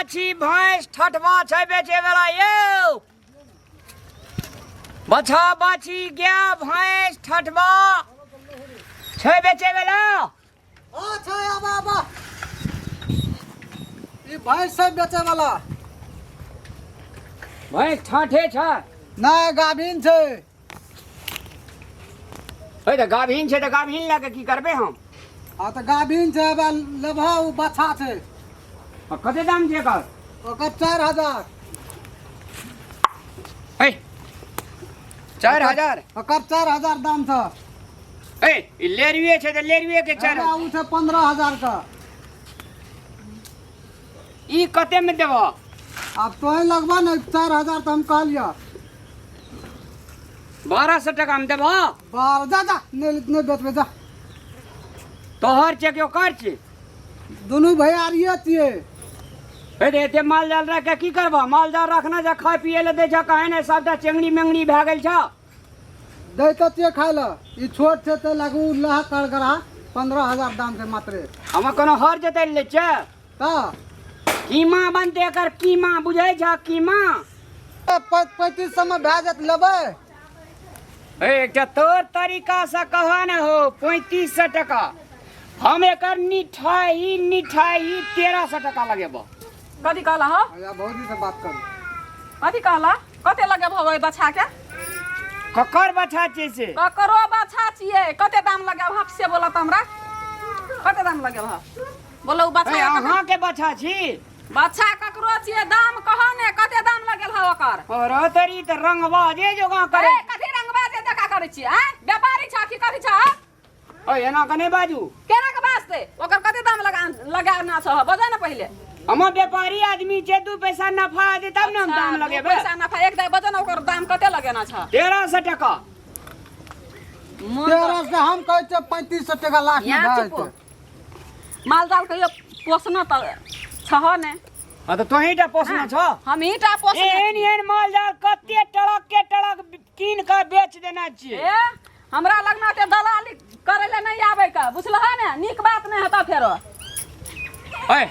बाछी भैंस ठठवा छै बेचे वाला यो। बछा बाछी गया भैंस ठठवा छै बेचे वाला। अच्छा आबा ई भैंस सब बेचे वाला भैंस ठाठे छै नहीं गाभिन छै। है त गाभिन छै त गाभिन लगे की करबे हम। हाँ तो गाभिन छै अब लेबह उ बच्चा छै कते दाम छै एकर। ओकर 4000 है 4000 ओकर 4000 दाम छ। ए ई लेरवे छै त लेरवे के 4 उ छै 15000 का। ई कते में देबो। अब तो ही लगभग न 4000 तो हम कहलिया 1200 टका में देबो। बार जा नहीं बेचबे जा। तोहर छै क्यों कर छै दोनों भैयारिये छियै। हे रे एते माल जाल रख के की करबो। माल जाल रखना जा खाय पिए ले दे छ काहे ने सबटा चेंगड़ी मेंगड़ी भ गेल छ। दैते छियै खाय ल ई छोट छै त लागू लह कर गरा 15000 दाम छै मात्र। हम कोनो हर जते ले छ त कीमा बनते एकर कीमा बुझै छ कीमा। 3500 में भए जात लेबै। ए एकटा तोर तरीका से कह न हो 3500 टका। हम एकर मिठाई 1300 टका लगेबो। कथी कहला हो या भौजी से बात कर। कथी कहला कते लगे भगै बच्चा के। ककर बच्चा छै से ककरो बच्चा छियै कते दाम लगे भाप से बोलत हमरा कते दाम लगे भा बोलो बच्चा अहाँ के बच्चा छी। बच्चा ककरो छियै दाम कहो ने कते दाम लगल है ओकर। और तरी त रंगवा जे जोगा करे। ए कथी रंगबा जे देखा करे छी हैं व्यापारी छ कि कथी छ। ओ एना कने बाजू केना के वास्ते ओकर कते दाम लगाना छ बजा ना पहिले। हम व्यापारी आदमी छै 2 पैसा नफा दे तब न हम दाम लगेबे। पैसा नफा एक दाय बजा ना ओकर दाम कते लगेना छ 1300 टका। 13 से हम कहै छै 3500 टका लास्ट में यहाँ भए चुप जेतै। माल जाल के पोसना त छह ने। हां त तोहीटा पोसना छ। हम हीटा पोसना एहन माल जाल कते टड़क के टड़क कीन के बेच देना छियै। ए हमरा लगना ते दलाली करे ले नहीं आवे का बुझलह ने नीक बात नहीं हता फेरो। ए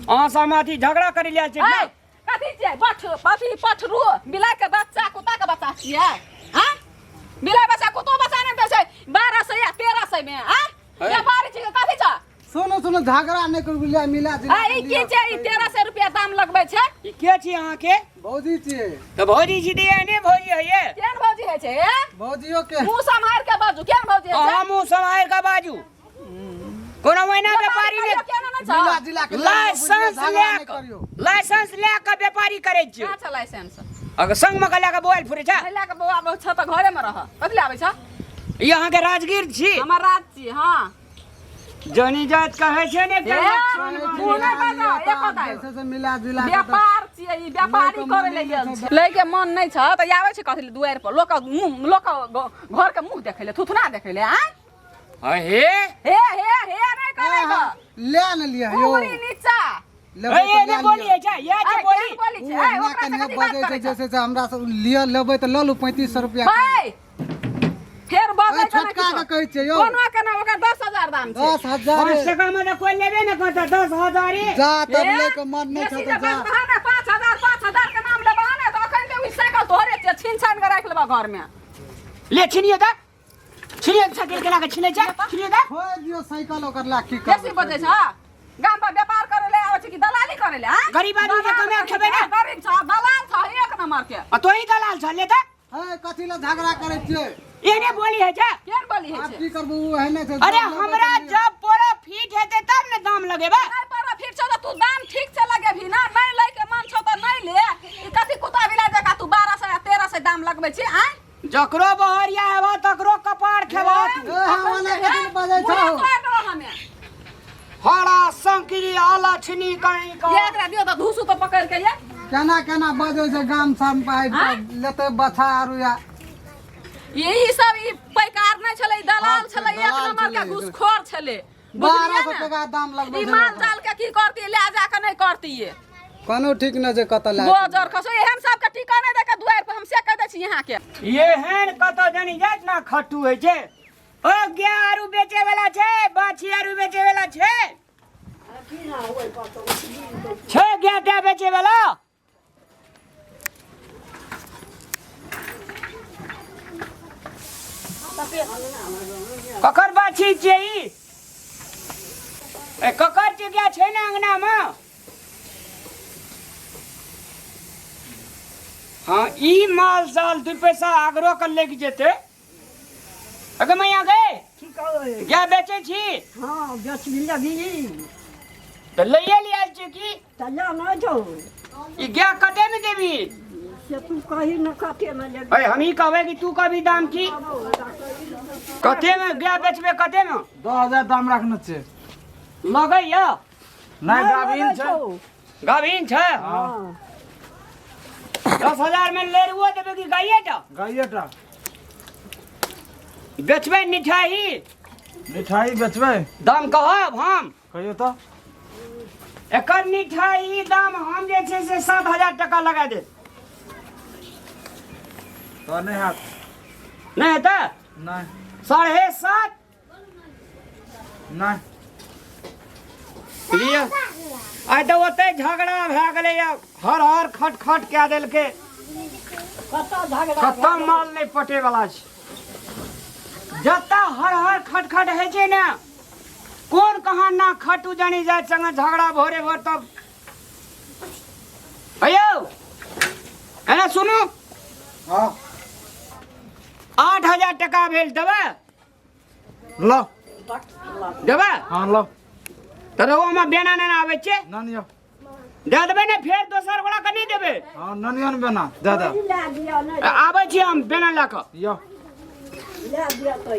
अहाँ समाथि झगड़ा करि लिया छै। ए कथी छै पथी पठरू बिलाय के बच्चा कुत्ता के बच्चा छियै हां बिलाय बच्चा कुत्तो बच्चा नहीं दे छै 1200 या 1300 में हां व्यापारी छी कथी छ। सुनो झगड़ा नहीं कर बुलिया मिला दिला। ए ई के छै ई 1300 रुपया दाम लगबै छै। ई के छी अहाँ के भौजी छियै। त भौजी छी त एने भौजी है ये। केन भौजी है छै ए भौजियो के मुंह संभार के बाजू केन भौजी है छै। हम समाएर का बाजू कोनो महीना व्यापारी ने मिला दिला के लाइसेंस लाइसेंस ले के व्यापारी करे छै। अच्छा लाइसेंस अगर संग में गला के बोल फुरे छ। महिला के बौआ बहुत छ त घरे में रह कथी लाबै छ। ई अहाँ के राजगीर छी हमर राज छी हां जनी जात कहे छै ने से मिला दिला के व्यापार छियै ई व्यापारी करे ले गेल छै। ले के मन नहीं छ त आबै छै कथी दुआर पर लोक घर के मुंह देखै ले थुथुना देखै ले हैं हे हे नहीं करे का ले न लिया यो पूरी नीचा ए ने बोलिए छै ये जे बोली बोली छै ए ओकरा से कथी बात करे जैसे से हमरा से लिया लेबै त ल लू 3500 रुपया। भाई फेर बजे छोटका के कहै छै यो कोनो के ना ओकर 10000 दाम छै 10000 5 टका में तो कोई लेबे न करता 10000 जा तब ले के मन नहीं छ त जा 5000 के नाम लेबा ने त अखन के साइकिल तोहरे छै छीन छान के राख लेबा घर में ले छिनियो त छिनियो साइकिल के लाके छिने छ छिनियो त खोज दियो साइकिल ओकर ला की कैसे बजे छ गाम पर व्यापार करे ले आवे छै कि दलाली करे ले हैं गरीब आदमी के कमे खेबे ना गरीब छ दलाल छ एक नंबर के आ तोही दलाल छ ले त है कथि ला झगड़ा करे छियै। एने बोली है छ केन बोली है आप छै की करबू है ने से अरे हमरा जब पूरा फिट हेते तब न दाम लगेबे। नहीं पर फिर छ तू दाम ठीक से लगे भी ना नहीं ले के मन छ त नहीं ले ई कथि कुत्ता बिला जका तू 1200 या 1300 दाम लगबै छी हैं जकरो बहरिया हेबा तकरो कपाड़ खेबा। वाला कथि बजै छ हरा संकरी आला छिनी कहीं का ये एकरा दियो त धूसु तो पकड़ के ये केना बजै छै गाम साम पाइ लेते बछा आरु या यही सब ई पैकार नहीं छले दलाल छले एक नंबर के घुसखोर छले 1200 टका दाम लगबै ई माल जाल के की करती ले जा के नहीं करती ये कोनो ठीक न जे कत ला बोजर खसो एहन सब के ठिकाने दे के दुआर पर हम से कह दे छी यहां के एहन कत जानी जात ना खट्टू है छे। ओ ग्यारू बेचे वाला छे बाछियारू बेचे वाला छे छे ग्याटा बेचे ककर बाछी छियै ई ए ककर चिड़िया छै ने अंगना में हाँ ई माल जाल 2 पैसा आगरो कर लेके जेते अगर मैं यहाँ गए क्या बेचे छी हाँ बेच मिल भी तो लइए लिया छी की तल्ला न जो ई क्या कटे में देवी से तू कही न कते में ले अरे हम ही कहवे कि तू का भी दाम की कते में गया बेचबे कते में 2000 दाम रखना छे लगे या नहीं गाभिन छे गाभिन छै हाँ 10,000 में ले रुआ देबे कि गाइए टा गाइएटा बेचबे मिठाई मिठाई बेचबै दाम कहब हम कहियो तो एकर मिठाई दाम हम जे छै से 7,000 टका लगा दे तो नहीं हाथ नहीं हेतै नहीं 7.5 नहीं लिया आइ तो ओते झगड़ा भए गेलै हर खट खट कए देलकै कता झगड़ा खत्म माल नहीं पटे वाला छै जता हर खट खट है छै ने कोन कहाँ ना खटू जानी जाए संगे झगड़ा भोरे भोर तब अयो एना सुनू हाँ 8,000 टका भेल देबै लो देबै हाँ लो तो ओमे बेना नेना आबै छै नानियो दे देबै ने फेर दोसर गोला के नहीं देबै हाँ नानियो ने बना दे दे ले दिया न आबै छी हम बेना लए कऽ यो ले दिया तो